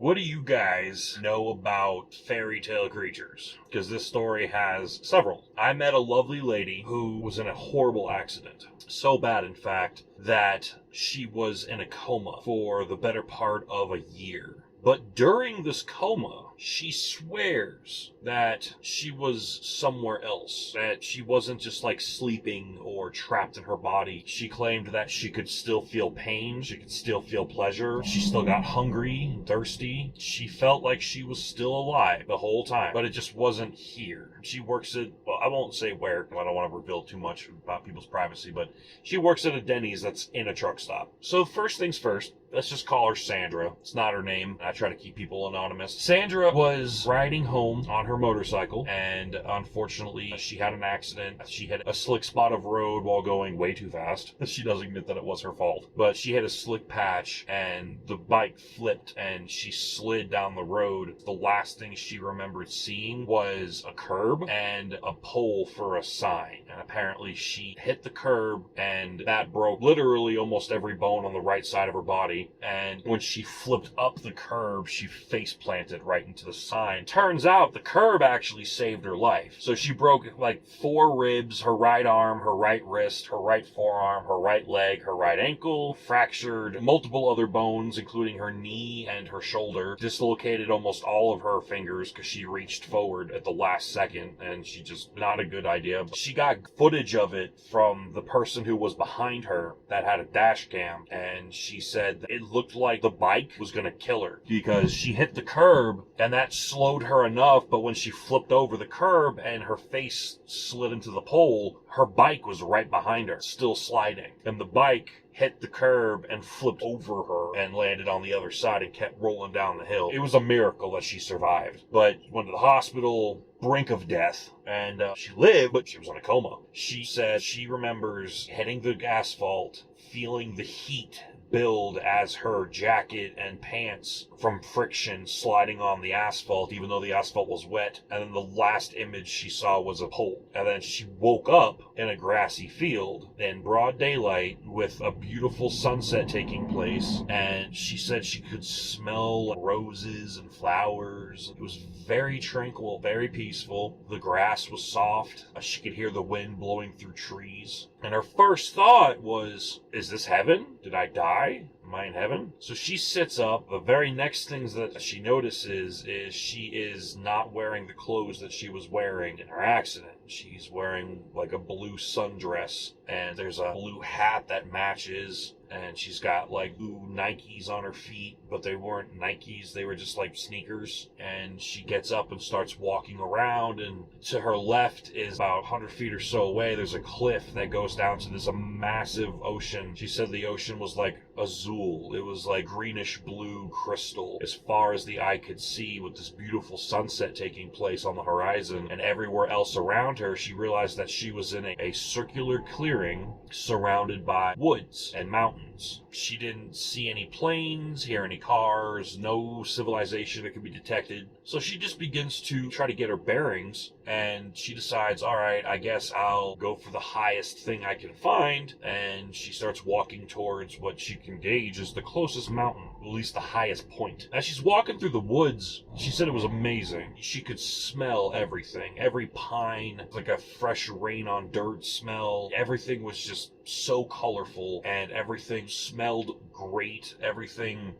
What do you guys know about fairy tale creatures? Because this story has several. I met a lovely lady who was in a horrible accident. So bad, in fact, that she was in a coma for the better part of a year. But during this coma, she swears that she was somewhere else, that she wasn't just like sleeping or trapped in her body. She claimed that she could still feel pain, she could still feel pleasure, she still got hungry and thirsty. She felt like she was still alive the whole time, but it just wasn't here. She works at, well, I won't say where, I don't want to reveal too much about people's privacy, but she works at a Denny's that's in a truck stop. So first things first, let's just call her Sandra. It's not her name. I try to keep people anonymous. Sandra was riding home on her motorcycle, and unfortunately, she had an accident. She hit a slick spot of road while going way too fast. She doesn't admit that it was her fault, but she hit a slick patch, and the bike flipped, and she slid down the road. The last thing she remembered seeing was a curb and a pole for a sign, and apparently she hit the curb, and that broke literally almost every bone on the right side of her body. And when she flipped up the curb, she face planted right into the sign. Turns out the curb actually saved her life. So she broke like 4 ribs, her right arm, her right wrist, her right forearm, her right leg, her right ankle, fractured multiple other bones, including her knee and her shoulder, dislocated almost all of her fingers because she reached forward at the last second, and she just, not a good idea. But she got footage of it from the person who was behind her that had a dash cam, and she said it looked like the bike was going to kill her because she hit the curb and that slowed her enough, but when she flipped over the curb and her face slid into the pole, her bike was right behind her, still sliding. And the bike hit the curb and flipped over her and landed on the other side and kept rolling down the hill. It was a miracle that she survived, but went to the hospital, brink of death, and she lived, but she was in a coma. She said she remembers hitting the asphalt, feeling the heat build as her jacket and pants from friction sliding on the asphalt, even though the asphalt was wet. And then the last image she saw was a pole. And then she woke up in a grassy field in broad daylight with a beautiful sunset taking place. And she said she could smell roses and flowers. It was very tranquil, very peaceful. The grass was soft. She could hear the wind blowing through trees. And her first thought was, is this heaven? Did I die? Am I in heaven? So she sits up. The very next things that she notices is she is not wearing the clothes that she was wearing in her accident. She's wearing like a blue sundress, and there's a blue hat that matches, and she's got like blue Nikes on her feet, but they weren't Nikes, they were just like sneakers. And she gets up and starts walking around, and to her left is about 100 feet or so away, there's a cliff that goes down to this massive ocean. She said the ocean was like azul. It was like greenish blue crystal as far as the eye could see, with this beautiful sunset taking place on the horizon. And everywhere else around her, she realized that she was in a circular clearing surrounded by woods and mountains. She didn't see any planes, hear any cars, no civilization that could be detected. So she just begins to try to get her bearings, and she decides, all right, I guess I'll go for the highest thing I can find. And she starts walking towards what she can gauge as the closest mountain, at least the highest point. As she's walking through the woods, she said it was amazing. She could smell everything, every pine, like a fresh rain on dirt smell. Everything was just so colorful, and everything smelled great. Everything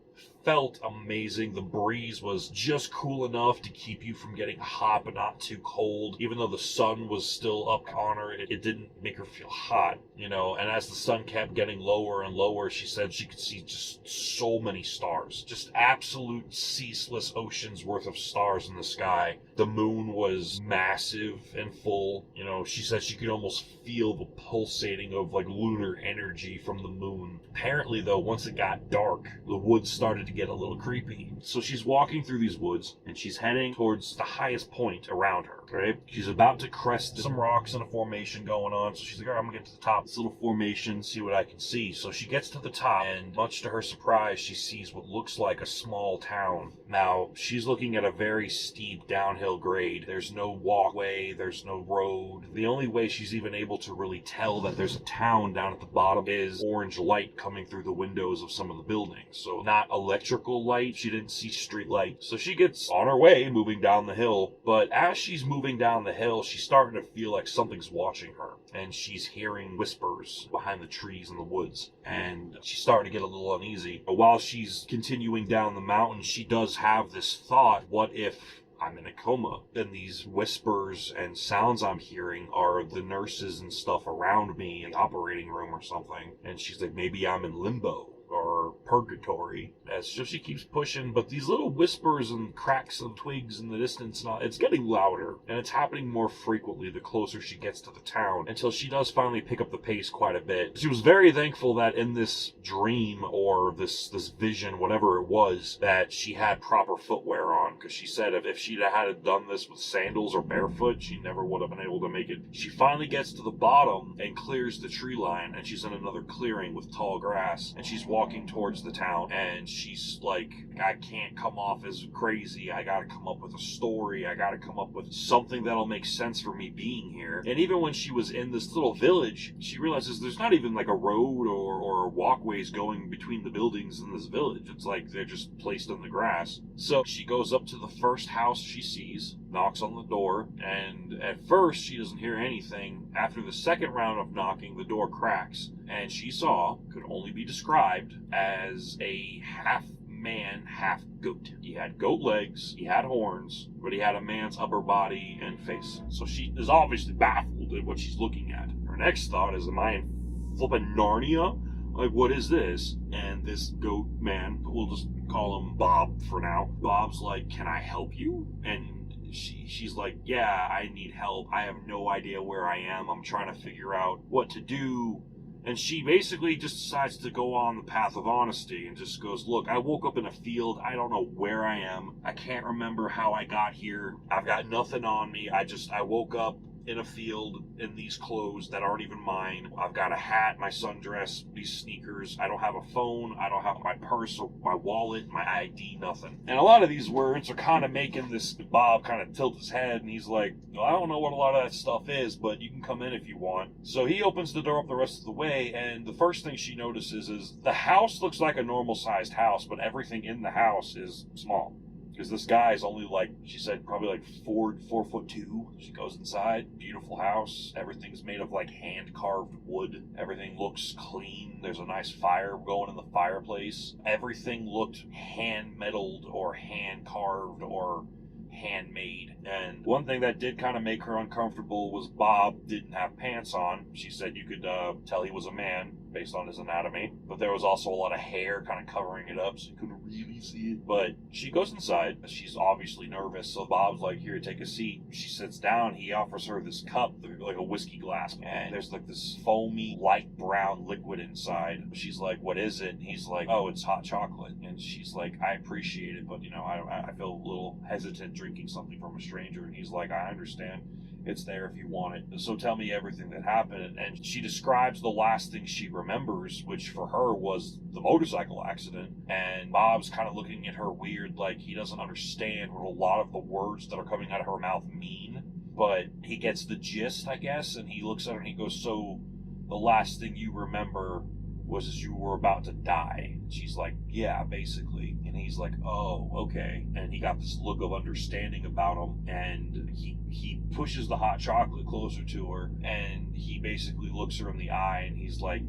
felt amazing. The breeze was just cool enough to keep you from getting hot but not too cold. Even though the sun was still up on her, it didn't make her feel hot, you know. And as the sun kept getting lower and lower, she said she could see just so many stars, just absolute ceaseless oceans worth of stars in the sky. The moon was massive and full, you know. She said she could almost feel the pulsating of like lunar energy from the moon. Apparently though, once it got dark, the woods started to get a little creepy. So she's walking through these woods, and she's heading towards the highest point around her, right? She's about to crest some rocks and a formation going on, so she's like, all right, I'm gonna get to the top of this little formation, see what I can see. So she gets to the top, and much to her surprise, she sees what looks like a small town. Now, she's looking at a very steep downhill grade. There's no walkway, there's no road. The only way she's even able to really tell that there's a town down at the bottom is orange light coming through the windows of some of the buildings. So not a electrical light. She didn't see street light. So she gets on her way, moving down the hill. But as she's moving down the hill, she's starting to feel like something's watching her. And she's hearing whispers behind the trees in the woods. And she's starting to get a little uneasy. But while she's continuing down the mountain, she does have this thought, what if I'm in a coma? And these whispers and sounds I'm hearing are the nurses and stuff around me in the operating room or something. And she's like, maybe I'm in limbo or purgatory. As she keeps pushing, but these little whispers and cracks of twigs in the distance, it's getting louder, and it's happening more frequently the closer she gets to the town, until she does finally pick up the pace quite a bit. She was very thankful that in this dream, or this vision, whatever it was, that she had proper footwear on, because she said if she'd had done this with sandals or barefoot, she never would have been able to make it. She finally gets to the bottom and clears the tree line, and she's in another clearing with tall grass, and she's walking towards the town, and she's like, I can't come off as crazy. I gotta come up with a story. I gotta come up with something that'll make sense for me being here. And even when she was in this little village, she realizes there's not even like a road or walkways going between the buildings in this village. It's like they're just placed in the grass. So she goes up to the first house she sees, knocks on the door, and at first she doesn't hear anything. After the second round of knocking, the door cracks, and she saw, could only be described as a half man, half goat. He had goat legs, he had horns, but he had a man's upper body and face. So she is obviously baffled at what she's looking at. Her next thought is, am I in flippin' Narnia? Like, what is this? And this goat man, we'll just call him Bob for now. Bob's like, can I help you? And she's like, yeah, I need help. I have no idea where I am. I'm trying to figure out what to do. And she basically just decides to go on the path of honesty and just goes, look, I woke up in a field. I don't know where I am. I can't remember how I got here. I've got nothing on me. I woke up in a field in these clothes that aren't even mine. I've got a hat, my sundress, these sneakers. I don't have a phone. I don't have my purse or my wallet, my ID, nothing. And a lot of these words are kind of making this Bob kind of tilt his head, and he's like, well, I don't know what a lot of that stuff is, but you can come in if you want. So he opens the door up the rest of the way, and the first thing she notices is the house looks like a normal sized house, but everything in the house is small. Because this guy is only like, she said, probably like 4'2". She goes inside, beautiful house. Everything's made of like hand-carved wood. Everything looks clean. There's a nice fire going in the fireplace. Everything looked hand-metaled or hand-carved or handmade. And one thing that did kind of make her uncomfortable was Bob didn't have pants on. She said you could tell he was a man based on his anatomy, but there was also a lot of hair kind of covering it up, so you couldn't really see it. But she goes inside. She's obviously nervous, so Bob's like, here, take a seat. She sits down. He offers her this cup, like a whiskey glass, and there's like this foamy light brown liquid inside. She's like, what is it? And he's like, oh, it's hot chocolate. And she's like, I appreciate it, but I feel a little hesitant drinking something from a stranger. And he's like, I understand. It's there if you want it. So tell me everything that happened. And she describes the last thing she remembers, which for her was the motorcycle accident. And Bob's kind of looking at her weird, like he doesn't understand what a lot of the words that are coming out of her mouth mean. But he gets the gist, I guess, and he looks at her and he goes, so the last thing you remember was as you were about to die? And she's like, yeah, basically. And he's like, oh, okay. And he got this look of understanding about him, and he pushes the hot chocolate closer to her, and he basically looks her in the eye, and he's like,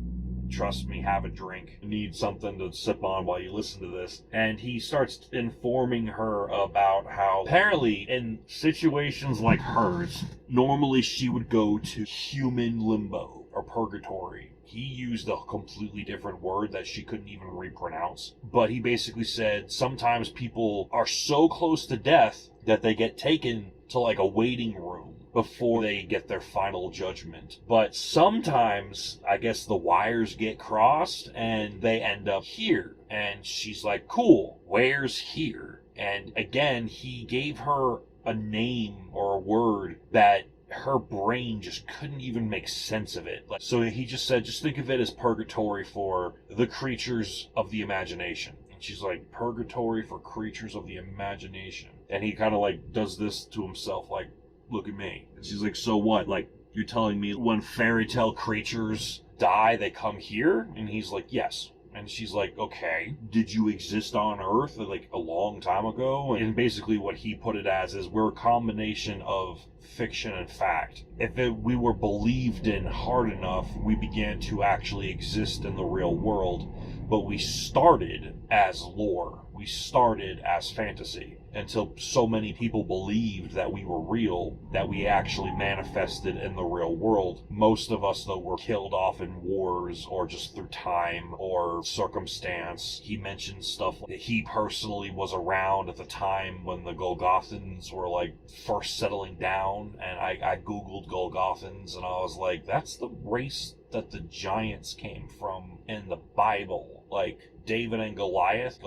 trust me, have a drink. You need something to sip on while you listen to this. And he starts informing her about how apparently in situations like hers, normally she would go to human limbo or purgatory. He used a completely different word that she couldn't even repronounce. But he basically said sometimes people are so close to death that they get taken to like a waiting room before they get their final judgment. But sometimes, I guess the wires get crossed and they end up here. And she's like, cool, where's here? And again, he gave her a name or a word that her brain just couldn't even make sense of it. So he just said, just think of it as purgatory for the creatures of the imagination. And she's like, purgatory for creatures of the imagination. And he kind of like does this to himself, like, look at me. And she's like, so what? Like, you're telling me when fairy tale creatures die, they come here? And he's like, yes. And she's like, okay, did you exist on Earth like a long time ago? And basically what he put it as is we're a combination of fiction and fact. If we were believed in hard enough, we began to actually exist in the real world. But we started as lore. We started as fantasy until so many people believed that we were real that we actually manifested in the real world. Most of us, though, were killed off in wars or just through time or circumstance. He mentioned stuff that he personally was around at the time when the Golgothans were like first settling down, and I googled Golgothans and I was like, that's the race that the giants came from in the Bible. Like David and Goliath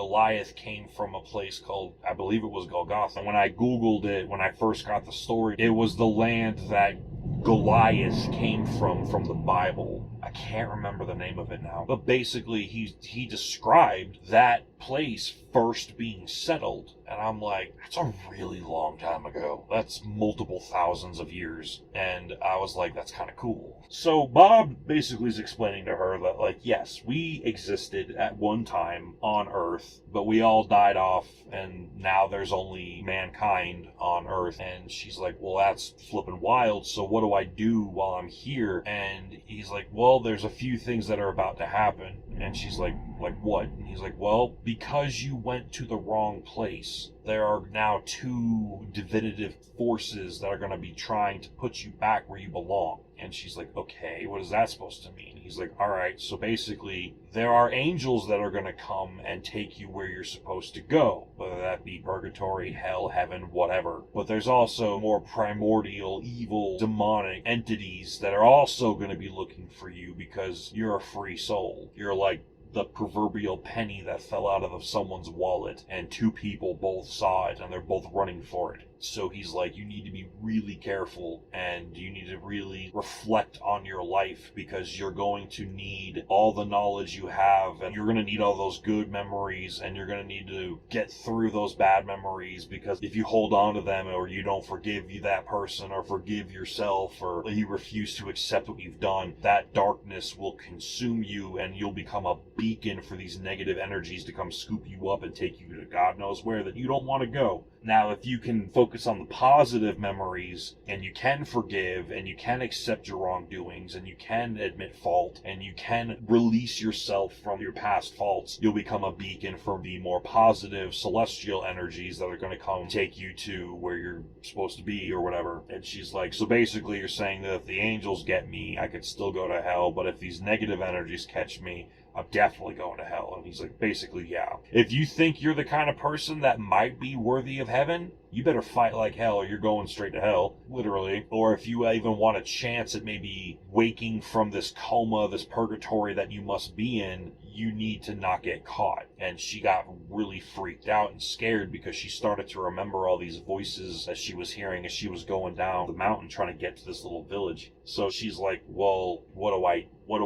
came from a place called, I believe it was Golgotha. And when I googled it, when I first got the story, it was the land that Goliath came from the Bible. I can't remember the name of it now. But basically, he described that place first being settled. And I'm like, that's a really long time ago. That's multiple thousands of years. And I was like, that's kind of cool. So Bob basically is explaining to her that, like, yes, we existed at one time on Earth, but we all died off, and now there's only mankind on Earth. And she's like, well, that's flipping wild. So what do I do while I'm here? And he's like, well, there's a few things that are about to happen. And she's like what? And he's like, well, because you went to the wrong place, there are now two divinative forces that are going to be trying to put you back where you belong. And she's like, okay, what is that supposed to mean? He's like, all right, so basically there are angels that are going to come and take you where you're supposed to go, whether that be purgatory, hell, heaven, whatever. But there's also more primordial, evil, demonic entities that are also going to be looking for you because you're a free soul. You're like the proverbial penny that fell out of someone's wallet, and two people both saw it and they're both running for it. So he's like, you need to be really careful and you need to really reflect on your life, because you're going to need all the knowledge you have, and you're going to need all those good memories, and you're going to need to get through those bad memories, because if you hold on to them, or you don't forgive that person or forgive yourself, or you refuse to accept what you've done, that darkness will consume you and you'll become a beacon for these negative energies to come scoop you up and take you to God knows where that you don't want to go. Now, if you can focus on the positive memories, and you can forgive, and you can accept your wrongdoings, and you can admit fault, and you can release yourself from your past faults, you'll become a beacon for the more positive celestial energies that are going to come take you to where you're supposed to be or whatever. And she's like, so basically you're saying that if the angels get me, I could still go to hell, but if these negative energies catch me, I'm definitely going to hell. And he's like, basically, yeah. If you think you're the kind of person that might be worthy of heaven, you better fight like hell or you're going straight to hell, literally. Or if you even want a chance at maybe waking from this coma, this purgatory that you must be in, you need to not get caught. And she got really freaked out and scared because she started to remember all these voices that she was hearing as she was going down the mountain trying to get to this little village. So she's like, well, what do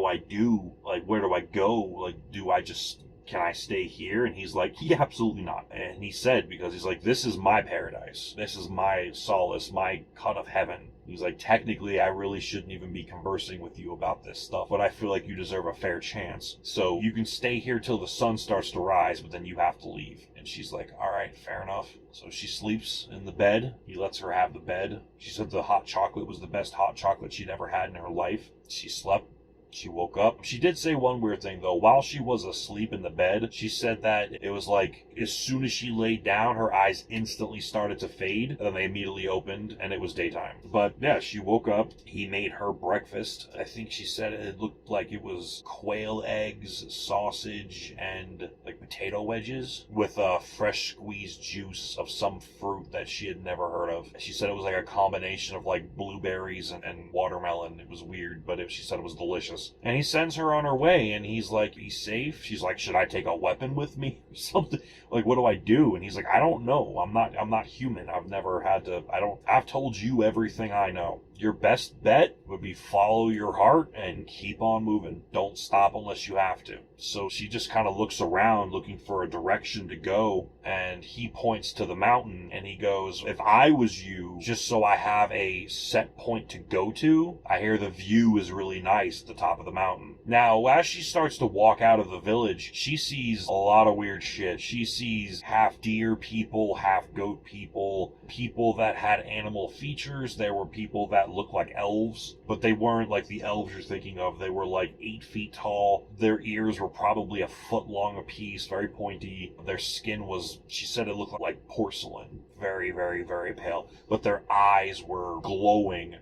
I do? Like, where do I go? Like, can I stay here? And he's like, yeah, absolutely not. And he said, because he's like, this is my paradise. This is my solace, my cut of heaven. He's like, technically, I really shouldn't even be conversing with you about this stuff, but I feel like you deserve a fair chance. So you can stay here till the sun starts to rise, but then you have to leave. And she's like, all right, fair enough. So she sleeps in the bed. He lets her have the bed. She said the hot chocolate was the best hot chocolate she'd ever had in her life. She slept. She woke up. She did say one weird thing, though. While she was asleep in the bed, she said that it was like, as soon as she laid down, her eyes instantly started to fade, and then they immediately opened, and it was daytime. But yeah, she woke up. He made her breakfast. I think she said it looked like it was quail eggs, sausage, and like potato wedges with a fresh squeezed juice of some fruit that she had never heard of. She said it was like a combination of like blueberries and watermelon. It was weird, but she said it was delicious. And he sends her on her way, and he's like, he's safe? She's like, should I take a weapon with me? Something like, what do I do? And he's like, I don't know. I'm not human. I've told you everything I know. Your best bet would be follow your heart and keep on moving. Don't stop unless you have to. So she just kind of looks around looking for a direction to go, and he points to the mountain and he goes, if I was you, just so I have a set point to go to, I hear the view is really nice at the top of the mountain. Now, as she starts to walk out of the village, she sees a lot of weird shit. She sees half deer people, half goat people, people that had animal features. There were people that looked like elves, but they weren't like the elves you're thinking of. They were like 8 feet tall. Their ears were probably a foot long apiece, very pointy. Their skin was, she said it looked like porcelain. Very, very, very pale. But their eyes were glowing.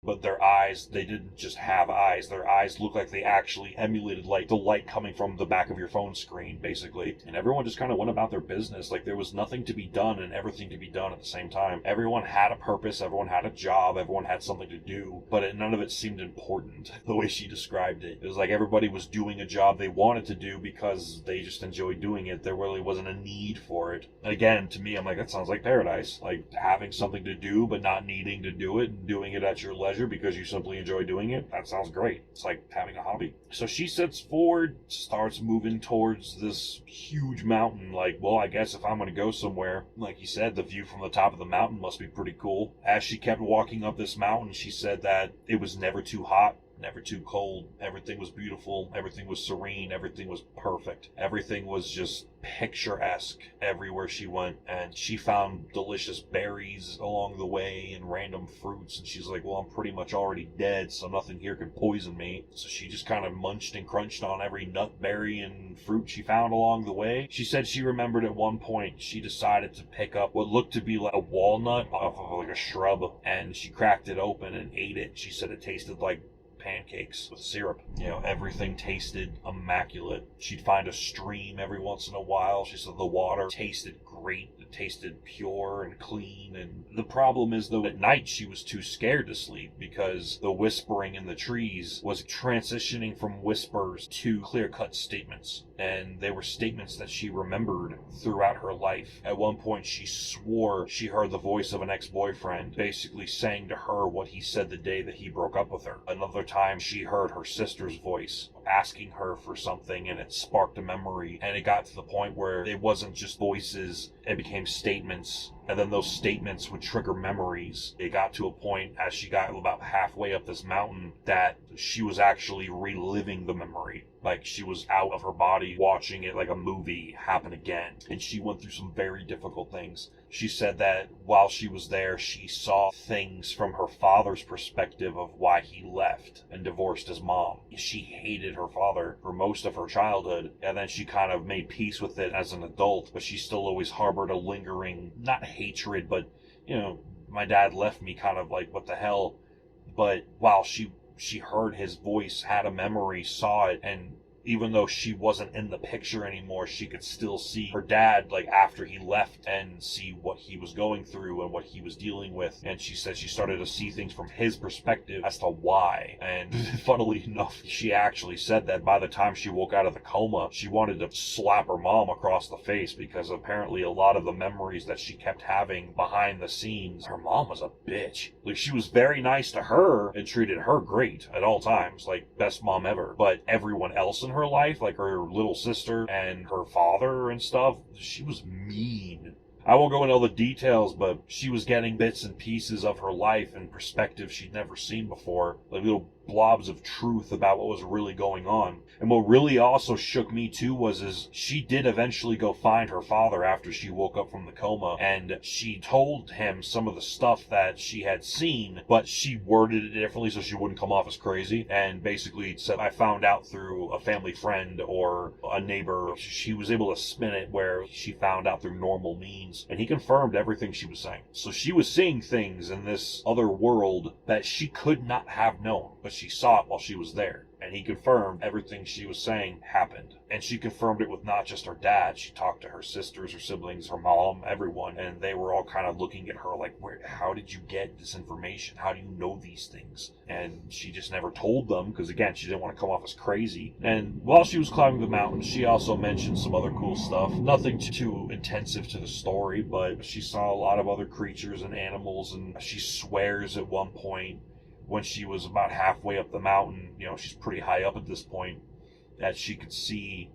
But their eyes, they didn't just have eyes. Their eyes looked like they actually emulated like the light coming from the back of your phone screen, basically. And everyone just kind of went about their business. Like there was nothing to be done and everything to be done at the same time. Everyone had a purpose, everyone had a job, everyone had something to do, but none of it seemed important, the way she described it. It was like everybody was doing a job they wanted to do because they just enjoyed doing it. There really wasn't a need for it. And again, to me, I'm like, that sounds like paradise. Like having something to do, but not needing to do it and doing it at your leisure because you simply enjoy doing it. That sounds great. It's like having a hobby. So she sets forward, starts moving towards this huge mountain. Like, well, I guess if I'm going to go somewhere, like you said, the view from the top of the mountain must be pretty cool. As she kept walking up this mountain, she said that it was never too hot, never too cold. Everything was beautiful. Everything was serene. Everything was perfect. Everything was just picturesque everywhere she went. And she found delicious berries along the way and random fruits. And she's like, well, I'm pretty much already dead, so nothing here can poison me. So she just kind of munched and crunched on every nut, berry, and fruit she found along the way. She said she remembered at one point she decided to pick up what looked to be like a walnut off of like a shrub, and she cracked it open and ate it. She said it tasted like pancakes with syrup. You know, everything tasted immaculate. She'd find a stream every once in a while. She said the water tasted great. It tasted pure and clean. And the problem is, though, at night she was too scared to sleep because the whispering in the trees was transitioning from whispers to clear-cut statements. And they were statements that she remembered throughout her life. At one point, she swore she heard the voice of an ex-boyfriend basically saying to her what he said the day that he broke up with her. Another time, she heard her sister's voice asking her for something, and it sparked a memory. And it got to the point where it wasn't just voices, it became statements. And then those statements would trigger memories. It got to a point, as she got about halfway up this mountain, that she was actually reliving the memory. Like she was out of her body watching it like a movie happen again. And she went through some very difficult things. She said that while she was there, she saw things from her father's perspective of why he left and divorced his mom. She hated her father for most of her childhood, and then she kind of made peace with it as an adult, but she still always harbored a lingering, not hatred, but, you know, my dad left me kind of like, what the hell? But while she heard his voice, had a memory, saw it, and even though she wasn't in the picture anymore, she could still see her dad, like, after he left, and see what he was going through and what he was dealing with. And she said she started to see things from his perspective as to why. And funnily enough, she actually said that by the time she woke out of the coma, she wanted to slap her mom across the face, because apparently a lot of the memories that she kept having behind the scenes, her mom was a bitch. Like, she was very nice to her and treated her great at all times, like best mom ever. But everyone else in her life, like her little sister and her father and stuff, she was mean. I won't go into all the details, but she was getting bits and pieces of her life and perspectives she'd never seen before, like little blobs of truth about what was really going on. And what really also shook me too was she did eventually go find her father after she woke up from the coma, and she told him some of the stuff that she had seen, but she worded it differently so she wouldn't come off as crazy, and basically said, I found out through a family friend or a neighbor. She was able to spin it where she found out through normal means, and he confirmed everything she was saying. So she was seeing things in this other world that she could not have known, but she saw it while she was there. And he confirmed everything she was saying happened. And she confirmed it with not just her dad. She talked to her sisters, her siblings, her mom, everyone. And they were all kind of looking at her like, how did you get this information? How do you know these things? And she just never told them because, again, she didn't want to come off as crazy. And while she was climbing the mountain, she also mentioned some other cool stuff. Nothing too intensive to the story, but she saw a lot of other creatures and animals. And she swears at one point, when she was about halfway up the mountain, you know, she's pretty high up at this point, that she could see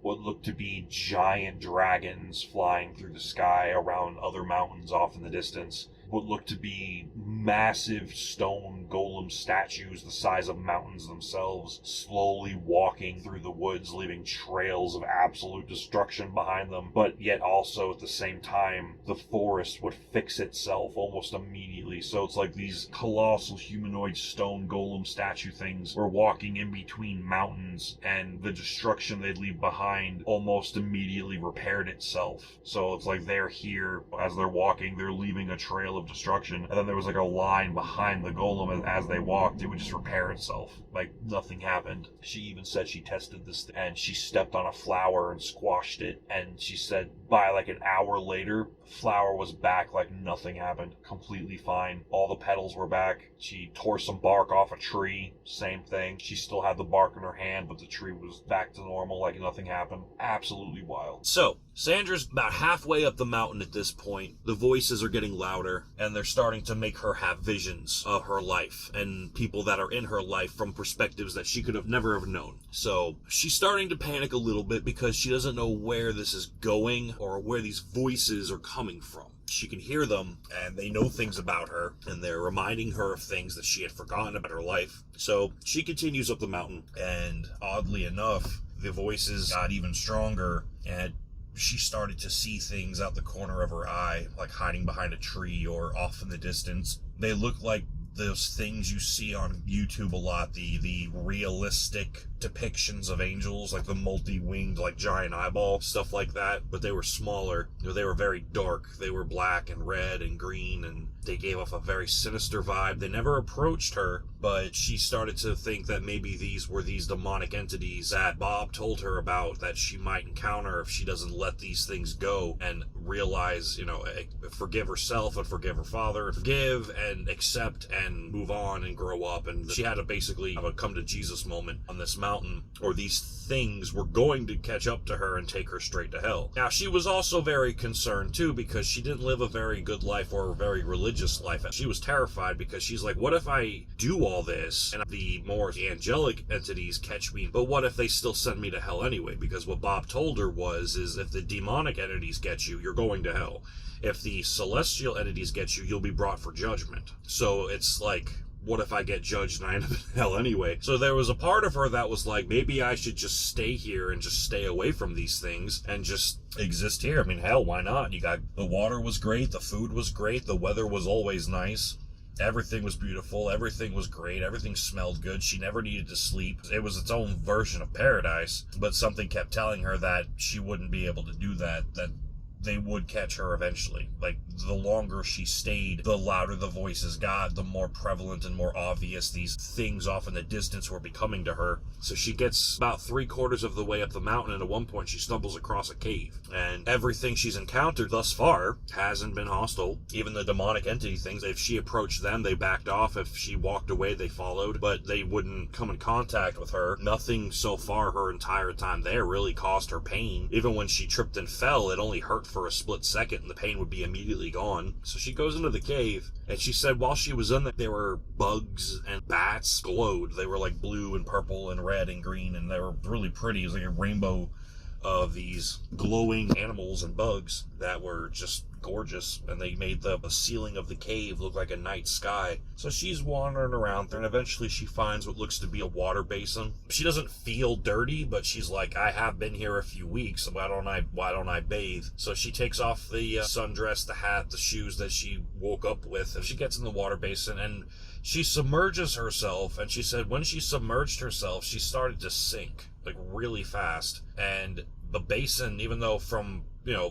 what looked to be giant dragons flying through the sky around other mountains off in the distance, what looked to be massive stone golem statues the size of mountains themselves, slowly walking through the woods, leaving trails of absolute destruction behind them. But yet also at the same time, the forest would fix itself almost immediately. So it's like these colossal humanoid stone golem statue things were walking in between mountains, and the destruction they'd leave behind almost immediately repaired itself. So it's like they're here, as they're walking, they're leaving a trail of destruction, and then there was like a line behind the golem, and as they walked, it would just repair itself. Like nothing happened. She even said she tested this thing, and she stepped on a flower and squashed it, and she said by like an hour later, flower was back like nothing happened. Completely fine. All the petals were back. She tore some bark off a tree. Same thing. She still had the bark in her hand, but the tree was back to normal like nothing happened. Absolutely wild. So, Sandra's about halfway up the mountain at this point. The voices are getting louder, and they're starting to make her have visions of her life and people that are in her life from perspectives that she could have never have known. So she's starting to panic a little bit because she doesn't know where this is going or where these voices are coming from. She can hear them, and they know things about her, and they're reminding her of things that she had forgotten about her life. So she continues up the mountain, and oddly enough, the voices got even stronger, and she started to see things out the corner of her eye, like hiding behind a tree or off in the distance. They look like those things you see on YouTube a lot, the realistic depictions of angels, like the multi-winged, like giant eyeball, stuff like that, but they were smaller. They were very dark. They were black and red and green, and they gave off a very sinister vibe. They never approached her, but she started to think that maybe these were these demonic entities that Bob told her about that she might encounter if she doesn't let these things go and realize, forgive herself and forgive her father and forgive and accept and move on and grow up. And she had to basically have a come to Jesus moment on this mountain, or these things were going to catch up to her and take her straight to hell. Now, she was also very concerned too, because she didn't live a very good life or a very religious life. She was terrified because she's like, what if I do all this and the more angelic entities catch me, but what if they still send me to hell anyway? Because what Bob told her is if the demonic entities get you, you're going to hell. If the celestial entities get you, you'll be brought for judgment. So it's like, what if I get judged and I end up in hell anyway? So there was a part of her that was like, maybe I should just stay here and just stay away from these things and just exist here. I mean, hell, why not? The water was great, the food was great, the weather was always nice. Everything was beautiful, everything was great, everything smelled good, she never needed to sleep. It was its own version of paradise, but something kept telling her that she wouldn't be able to do that they would catch her eventually. Like, the longer she stayed, the louder the voices got, the more prevalent and more obvious these things off in the distance were becoming to her. So she gets about 3/4 of the way up the mountain, and at one point she stumbles across a cave. And everything she's encountered thus far hasn't been hostile. Even the demonic entity things, if she approached them, they backed off. If she walked away, they followed, but they wouldn't come in contact with her. Nothing so far her entire time there really caused her pain. Even when she tripped and fell, it only hurt for a split second, and the pain would be immediately gone. So she goes into the cave, and she said while she was in there were bugs and bats glowed. They were like blue and purple and red and green, and they were really pretty. It was like a rainbow of these glowing animals and bugs that were just gorgeous, and they made the ceiling of the cave look like a night sky. So she's wandering around there, and eventually she finds what looks to be a water basin. She doesn't feel dirty, but she's like, I have been here a few weeks, so why don't I bathe? So she takes off the sundress, the hat, the shoes that she woke up with, and she gets in the water basin, and she submerges herself. And she said when she submerged herself, she started to sink like really fast, and the basin, even though from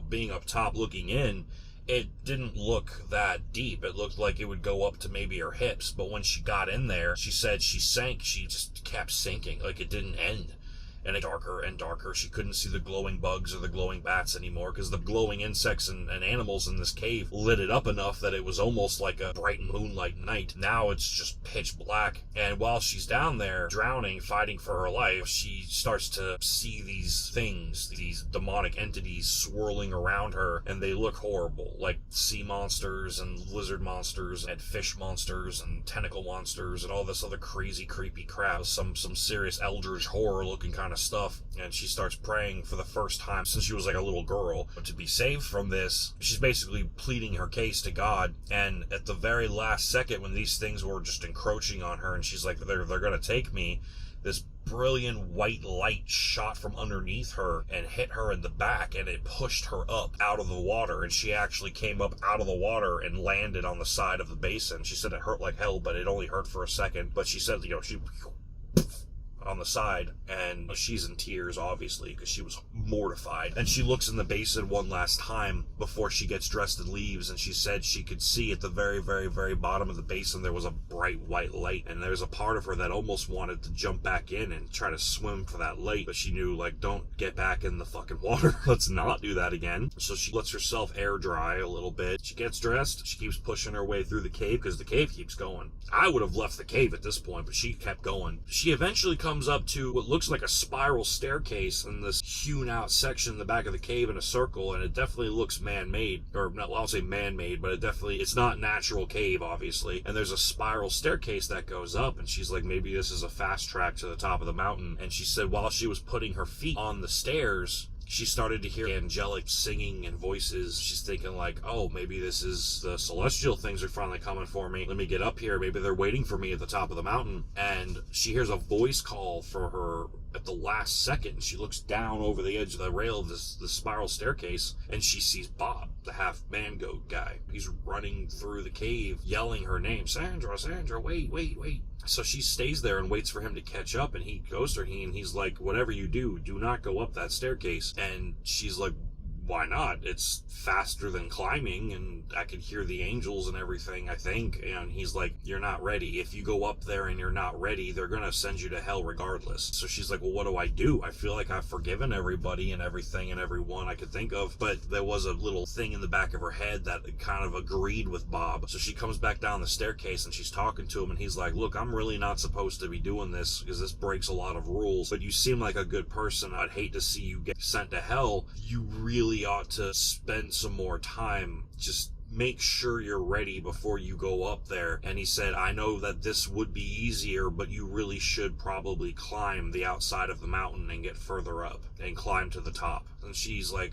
being up top looking in, it didn't look that deep. It looked like it would go up to maybe her hips, but when she got in there, she said she sank. She just kept sinking, like it didn't end. And it darker and darker. She couldn't see the glowing bugs or the glowing bats anymore, because the glowing insects and animals in this cave lit it up enough that it was almost like a bright moonlight night. Now it's just pitch black. And while she's down there drowning, fighting for her life, she starts to see these things, these demonic entities swirling around her, and they look horrible, like sea monsters and lizard monsters and fish monsters and tentacle monsters and all this other crazy creepy crap. Some serious eldritch horror looking kind of of stuff, and she starts praying for the first time since she was like a little girl to be saved from this. She's basically pleading her case to God, and at the very last second when these things were just encroaching on her and she's like, they're gonna take me, this brilliant white light shot from underneath her and hit her in the back, and it pushed her up out of the water, and she actually came up out of the water and landed on the side of the basin. She said it hurt like hell, but it only hurt for a second. But she said, she on the side, and she's in tears, obviously, because she was mortified. And she looks in the basin one last time before she gets dressed and leaves, and she said she could see at the very, very, very bottom of the basin there was a bright white light, and there's a part of her that almost wanted to jump back in and try to swim for that light, but she knew, like, don't get back in the fucking water. Let's not do that again. So she lets herself air dry a little bit. She gets dressed. She keeps pushing her way through the cave because the cave keeps going. I would have left the cave at this point, but she kept going. She eventually comes up to what looks like a spiral staircase in this hewn out section in the back of the cave in a circle, and it definitely looks man-made, or not, well, I'll say man-made, but it's not natural cave, obviously. And there's a spiral staircase that goes up, and she's like, maybe this is a fast track to the top of the mountain. And she said while she was putting her feet on the stairs, she started to hear angelic singing and voices. She's thinking like, oh, maybe this is the celestial things are finally coming for me. Let me get up here. Maybe they're waiting for me at the top of the mountain. And she hears a voice call for her at the last second. She looks down over the edge of the rail of the spiral staircase, and she sees Bob, the half man goat guy. He's running through the cave, yelling her name, Sandra, Sandra, wait. So she stays there and waits for him to catch up, and he goes to her, and he's like, whatever you do not go up that staircase. And she's like, why not? It's faster than climbing, and I can hear the angels and everything, I think. And he's like, you're not ready. If you go up there and you're not ready, they're gonna send you to hell regardless. So she's like, well, what do I do? I feel like I've forgiven everybody and everything and everyone I could think of. But there was a little thing in the back of her head that kind of agreed with Bob. So she comes back down the staircase and she's talking to him, and he's like, look, I'm really not supposed to be doing this because this breaks a lot of rules, but you seem like a good person. I'd hate to see you get sent to hell. You really ought to spend some more time. Just make sure you're ready before you go up there. And he said, I know that this would be easier, but you really should probably climb the outside of the mountain and get further up and climb to the top. And she's like,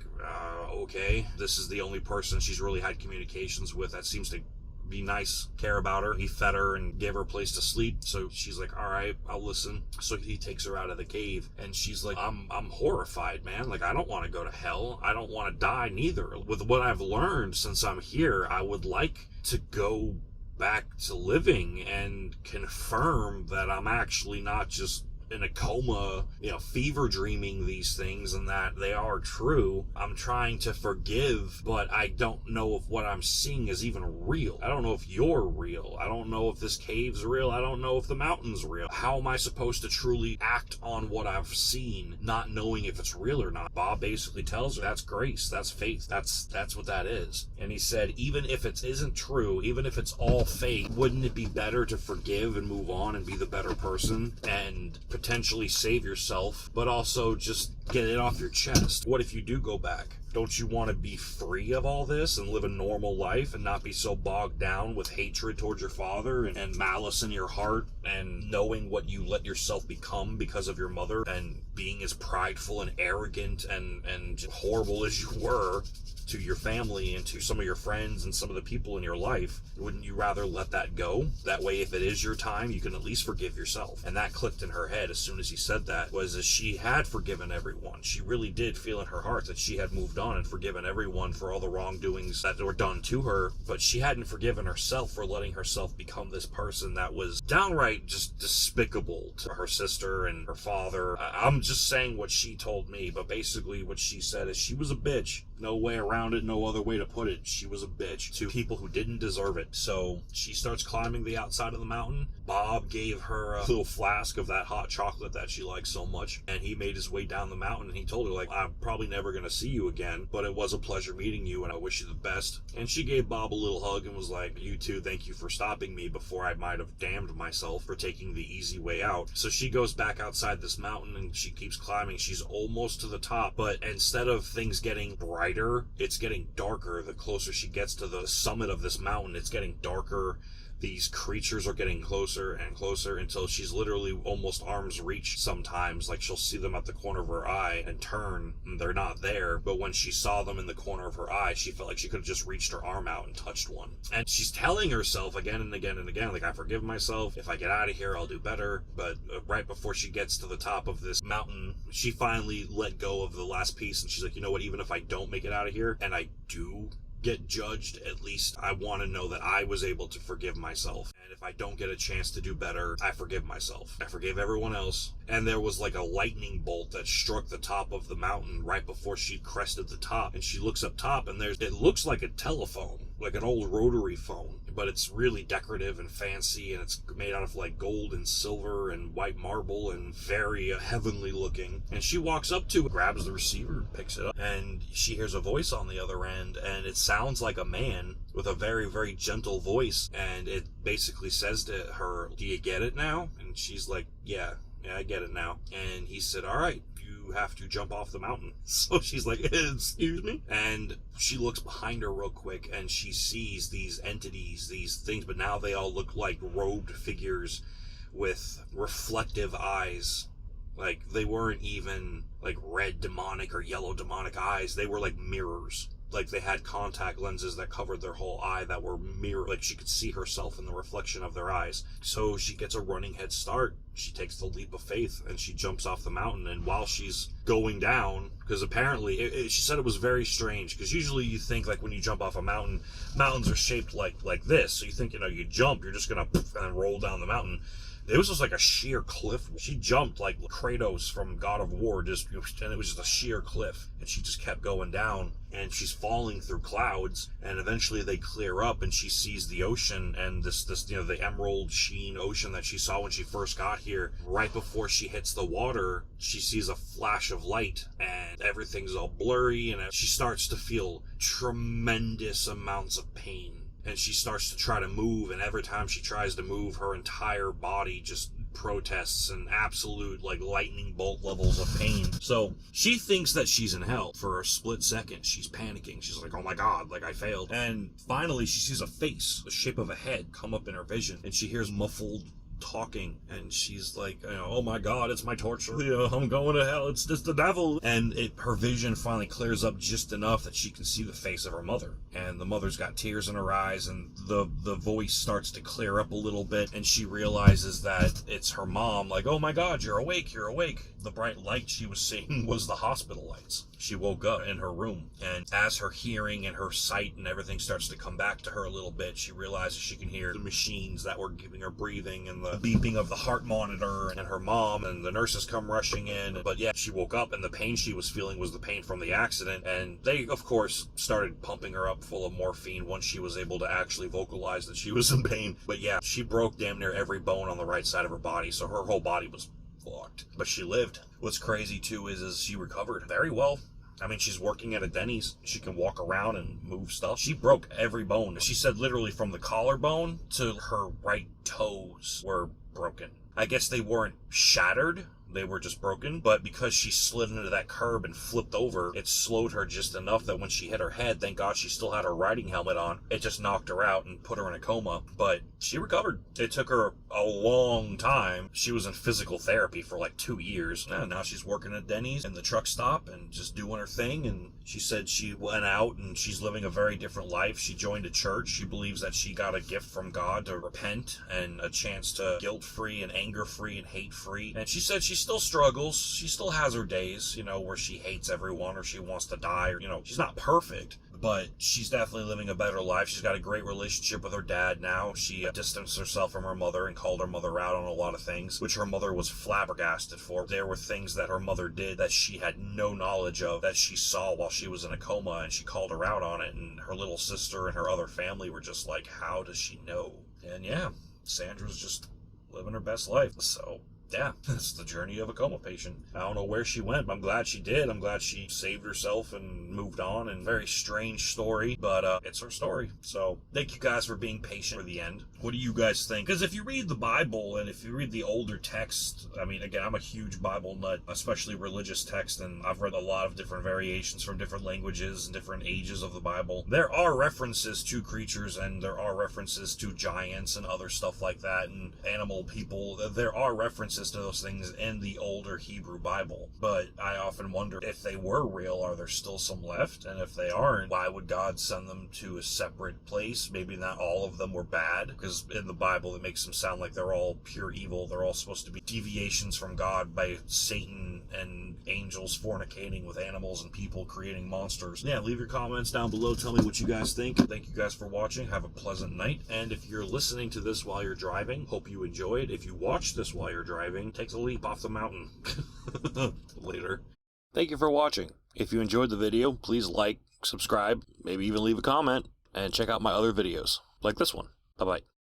okay. This is the only person she's really had communications with that seems to be nice, care about her. He fed her and gave her a place to sleep. So she's like, all right, I'll listen. So he takes her out of the cave, and she's like, I'm horrified, man. Like, I don't want to go to hell. I don't want to die neither. With what I've learned since I'm here, I would like to go back to living and confirm that I'm actually not just in a coma, fever dreaming these things, and that they are true. I'm trying to forgive, but I don't know if what I'm seeing is even real. I don't know if you're real. I don't know if this cave's real. I don't know if the mountain's real. How am I supposed to truly act on what I've seen, not knowing if it's real or not? Bob basically tells her that's grace, that's faith, that's what that is. And he said, even if it isn't true, even if it's all fake, wouldn't it be better to forgive and move on and be the better person and potentially save yourself, but also just get it off your chest? What if you do go back? Don't you want to be free of all this and live a normal life and not be so bogged down with hatred towards your father and malice in your heart and knowing what you let yourself become because of your mother and being as prideful and arrogant and horrible as you were to your family and to some of your friends and some of the people in your life? Wouldn't you rather let that go? That way, if it is your time, you can at least forgive yourself. And that clicked in her head as soon as he said that, was that she had forgiven everyone. She really did feel in her heart that she had moved on and forgiven everyone for all the wrongdoings that were done to her, but she hadn't forgiven herself for letting herself become this person that was downright just despicable to her sister and her father. I'm just saying what she told me, but basically what she said is she was a bitch. No way around it, no other way to put it. She was a bitch to people who didn't deserve it. So she starts climbing the outside of the mountain. Bob gave her a little flask of that hot chocolate that she likes so much, and he made his way down the mountain, and he told her, like, I'm probably never going to see you again, but it was a pleasure meeting you, and I wish you the best. And she gave Bob a little hug and was like, you too, thank you for stopping me before I might have damned myself for taking the easy way out. So she goes back outside this mountain, and she keeps climbing. She's almost to the top, but instead of things getting brighter, it's getting darker. The closer she gets to the summit of this mountain, it's getting darker. these creatures are getting closer and closer until she's literally almost arm's reach sometimes. Like, she'll see them at the corner of her eye and turn, and they're not there. But when she saw them in the corner of her eye, she felt like she could have just reached her arm out and touched one. And she's telling herself again and again and again, like, I forgive myself. If I get out of here, I'll do better. But right before she gets to the top of this mountain, she finally let go of the last piece, and she's like, you know what, even if I don't make it out of here, and I do get judged, at least I want to know that I was able to forgive myself. And if I don't get a chance to do better, I forgive myself. I forgive everyone else. And there was like a lightning bolt that struck the top of the mountain right before she crested the top. And she looks up top, and it looks like a telephone, like an old rotary phone, but it's really decorative and fancy, and it's made out of like gold and silver and white marble and very heavenly looking. And she walks up to it, grabs the receiver, picks it up, and she hears a voice on the other end, and it sounds like a man with a very, very gentle voice. And it basically says to her, do you get it now? And she's like, yeah, I get it now. And he said, all right, you have to jump off the mountain. So she's like, excuse me? And she looks behind her real quick, and she sees these entities, these things, but now they all look like robed figures with reflective eyes. Like, they weren't even like red demonic or yellow demonic eyes. They were like mirrors. Like, they had contact lenses that covered their whole eye that were mirror, like she could see herself in the reflection of their eyes. So she gets a running head start. She takes the leap of faith, and she jumps off the mountain. And while she's going down, because apparently she said it was very strange, because usually you think, like, when you jump off a mountain, mountains are shaped like this. So you think, you jump, you're just gonna and roll down the mountain. It was just like a sheer cliff. She jumped like Kratos from God of War, and it was just a sheer cliff. And she just kept going down, and she's falling through clouds, and eventually they clear up, and she sees the ocean, and this the emerald sheen ocean that she saw when she first got here. Right before she hits the water, she sees a flash of light, and everything's all blurry, and she starts to feel tremendous amounts of pain. And she starts to try to move, and every time she tries to move, her entire body just protests and absolute like lightning bolt levels of pain. So she thinks that she's in hell. For a split second, she's panicking. She's like, oh my god, like I failed. And finally she sees a face, the shape of a head, come up in her vision, and she hears muffled talking, and she's like, oh my god, it's my torture. I'm going to hell. It's just the devil. And her vision finally clears up just enough that she can see the face of her mother, and the mother's got tears in her eyes, and the voice starts to clear up a little bit, and she realizes that it's her mom. Like, oh my god, you're awake. The bright light she was seeing was the hospital lights. She woke up in her room, and as her hearing and her sight and everything starts to come back to her a little bit, she realizes she can hear the machines that were giving her breathing, and the beeping of the heart monitor, and her mom and the nurses come rushing in. But yeah, she woke up, and the pain she was feeling was the pain from the accident, and they of course started pumping her up full of morphine once she was able to actually vocalize that she was in pain. But yeah, she broke damn near every bone on the right side of her body, so her whole body was fucked. But she lived. What's crazy too is she recovered very well. I mean, she's working at a Denny's. She can walk around and move stuff. She broke every bone. She said literally from the collarbone to her right toes were broken. I guess they weren't shattered. They were just broken, but because she slid into that curb and flipped over, it slowed her just enough that when she hit her head, thank God she still had her riding helmet on, it just knocked her out and put her in a coma. But she recovered. It took her a long time. She was in physical therapy for like 2 years. And now she's working at Denny's in the truck stop and just doing her thing. And she said she went out and she's living a very different life. She joined a church. She believes that she got a gift from God to repent and a chance to guilt-free and anger-free and hate-free. And she said she still struggles. She still has her days, where she hates everyone or she wants to die, or, she's not perfect, but she's definitely living a better life. She's got a great relationship with her dad now. She distanced herself from her mother and called her mother out on a lot of things, which her mother was flabbergasted for. There were things that her mother did that she had no knowledge of, that she saw while she was in a coma, and she called her out on it, and her little sister and her other family were just like, how does she know? And yeah, Sandra's just living her best life. So yeah, that's the journey of a coma patient. I don't know where she went, but I'm glad she did. I'm glad she saved herself and moved on. And very strange story, but it's her story. So thank you guys for being patient for the end. What do you guys think? Because if you read the Bible and if you read the older text, I mean, again, I'm a huge Bible nut, especially religious text, and I've read a lot of different variations from different languages and different ages of the Bible. There are references to creatures and there are references to giants and other stuff like that and animal people. There are references to those things in the older Hebrew Bible, but I often wonder if they were real, are there still some left? And if they aren't, why would God send them to a separate place? Maybe not all of them were bad, because in the Bible it makes them sound like they're all pure evil. They're all supposed to be deviations from God by Satan and angels fornicating with animals and people creating monsters. Yeah, leave your comments down below. Tell me what you guys think. Thank you guys for watching. Have a pleasant night. And if you're listening to this while you're driving, hope you enjoy it. If you watch this while you're driving, take a leap off the mountain. Later. Thank you for watching. If you enjoyed the video, please like, subscribe, maybe even leave a comment, and check out my other videos, like this one. Bye-bye.